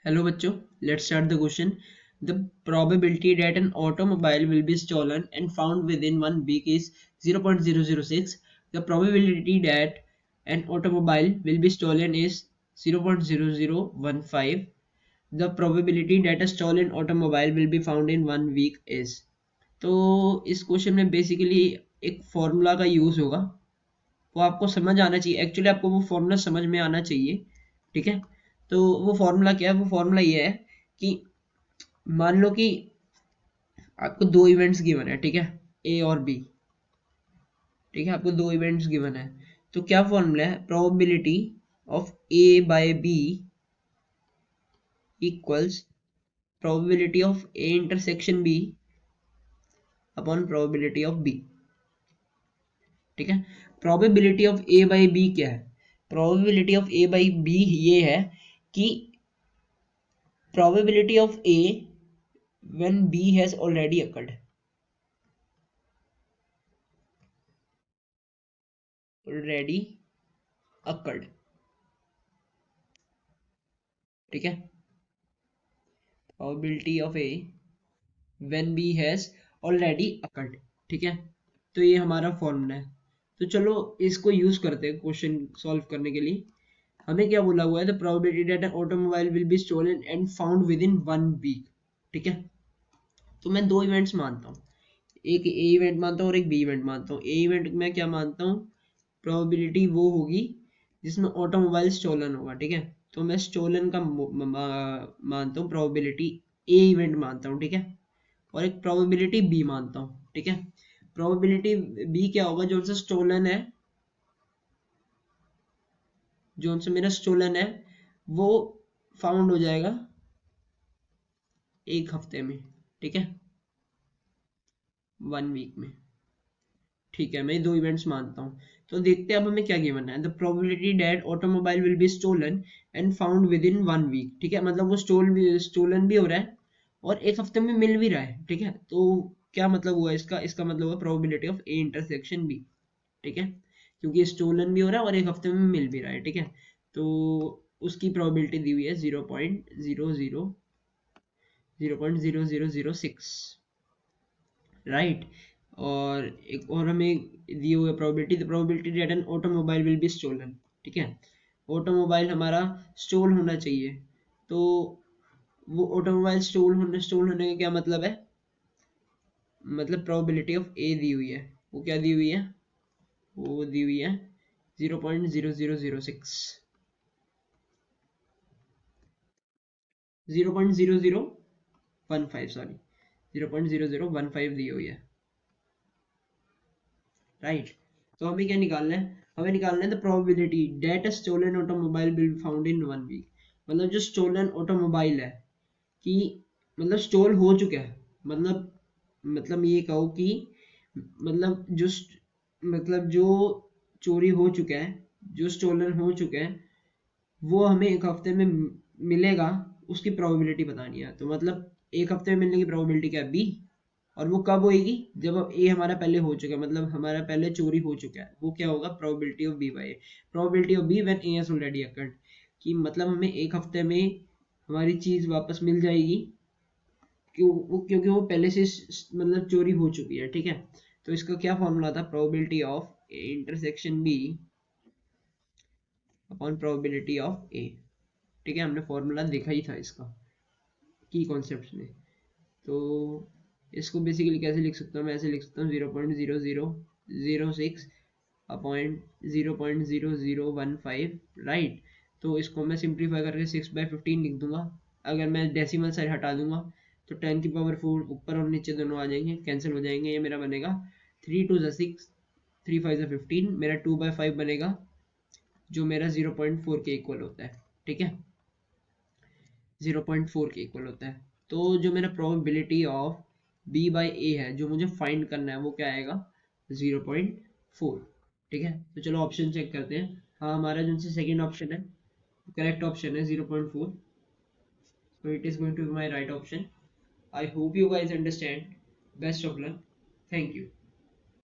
Hello बच्चों, let's start the question. The probability that an automobile will be stolen and found within 1 week is 0.006. The probability that an automobile will be stolen is 0.0015. The probability that a stolen automobile will be found in 1 week is. तो इस question में basically एक formula का use होगा, वो आपको समझ आना चाहिए। एक्चुअली आपको वो फॉर्मूला समझ में आना चाहिए, ठीक है। तो वो फॉर्मूला क्या है? वो फॉर्मूला ये है कि मान लो कि आपको दो इवेंट्स गिवन है, ठीक है, ए और बी। ठीक है, आपको दो इवेंट्स गिवन है, तो क्या फॉर्मूला है? Probability of A by B equals probability of A intersection B upon probability of B. ठीक है, probability of A by B क्या है? Probability of A by B ये है कि probability of A when B has already occurred. Already occurred, ठीक है। Probability of A when B has already occurred, ठीक है। तो ये हमारा फॉर्मूला है। तो चलो इसको यूज करते हैं क्वेश्चन सॉल्व करने के लिए। हमें क्या बोला हुआ है? The probability that an automobile will be stolen and found within 1 week, ठीक है। तो मैं दो इवेंट्स मानता हूँ, एक ए इवेंट मानता हूँ और एक बी इवेंट मानता हूँ। ए इवेंट में क्या मानता हूँ? प्रोबेबिलिटी वो होगी जिसमें ऑटोमोबाइल स्टोलन होगा, ठीक है। तो मैं स्टोलन का मानता हूँ प्रोबेबिलिटी, ए इवेंट मानता हूँ, ठीक है। और एक प्रोबेबिलिटी बी मानता हूँ, ठीक है। प्रोबेबिलिटी बी क्या होगा? जो उनसे स्टोलन है, जो उनसे मेरा स्टोलन है वो फाउंड हो जाएगा 1 हफ्ते में, ठीक है, 1 वीक में। ठीक है, मैं दो इवेंट्स मानता हूँ। तो देखते हैं अब हमें क्या गिवन है। The probability that automobile will be stolen and found within 1 week, ठीक है। मतलब वो स्टोलन भी हो रहा है और 1 हफ्ते में मिल भी रहा है, ठीक है। तो क्या मतलब हुआ इसका? इसका मतलब हुआ probability of A intersection B, ठीक है, क्योंकि स्टोलन भी हो रहा है और 1 हफ्ते में मिल भी रहा है, ठीक है। तो उसकी प्रोबेबिलिटी दी हुई है 0.0006, राइट। और एक और हमें दी हुई है probability, the probability that an automobile will be stolen, ठीक है। ऑटोमोबाइल हमारा स्टोल होना चाहिए। तो वो ऑटोमोबाइल स्टोल होने का क्या मतलब है? मतलब प्रोबेबिलिटी ऑफ ए दी हुई है, वो क्या दी हुई है? वो दी हुई है 0.0006, 0.0015, सॉरी, 0.0015 दी हुई है, राइट। तो हमें क्या निकालना है? हमें निकालना है the probability that a stolen automobile will be found in 1 week. मतलब जो स्टोलन ऑटोमोबाइल है कि मतलब स्टोल हो चुका है, मतलब ये कहो कि मतलब मतलब जो चोरी हो चुका है, जो स्टोलन हो चुका है, वो हमें 1 हफ्ते में मिलेगा, उसकी प्रोबेबिलिटी बतानी है। तो मतलब 1 हफ्ते में मिलने की प्रोबेबिलिटी क्या है? बी। और वो कब होएगी? जब ए हमारा पहले हो चुका है, मतलब हमारा पहले चोरी हो चुका है, वो क्या होगा? Probability of B by A. Probability of B when A has already occurred, कि मतलब हमें 1 हफ्ते में हमारी चीज वापस मिल जाएगी, क्योंकि वो पहले से मतलब चोरी हो चुकी है, ठीक है। तो इसका क्या फॉर्मूला था? Probability of A intersection B upon probability of A, ठीक है। हमने फॉर्मूला देखा ही था इसका की कॉन्सेप्ट में। तो इसको बेसिकली कैसे लिख सकता हूँ? मैं ऐसे लिख सकता हूँ 0.0006 अपॉइंट 0.0015, राइट। तो इसको मैं सिंप्लीफाई करके 6/15 लिख दूंगा। अगर मैं डेसिमल साइड हटा दूंगा तो 10⁴ ऊपर और नीचे दोनों आ जाएंगे, कैंसिल हो जाएंगे। ये मेरा बनेगा 3×2 = 6, 3×5 = 15, मेरा 2/5 बनेगा, जो मेरा 0.4 के इक्वल होता है, ठीक है, 0.4 के इक्वल होता है। तो जो मेरा प्रोबेबिलिटी ऑफ बी बाई ए है, जो मुझे फाइंड करना है, वो क्या आएगा? 0.4, ठीक है। तो चलो ऑप्शन चेक करते हैं। हाँ, हमारा जो सेकेंड ऑप्शन है करेक्ट ऑप्शन है 0.4, so it is going to be my right option. I hope you guys understand. Best of luck. Thank you.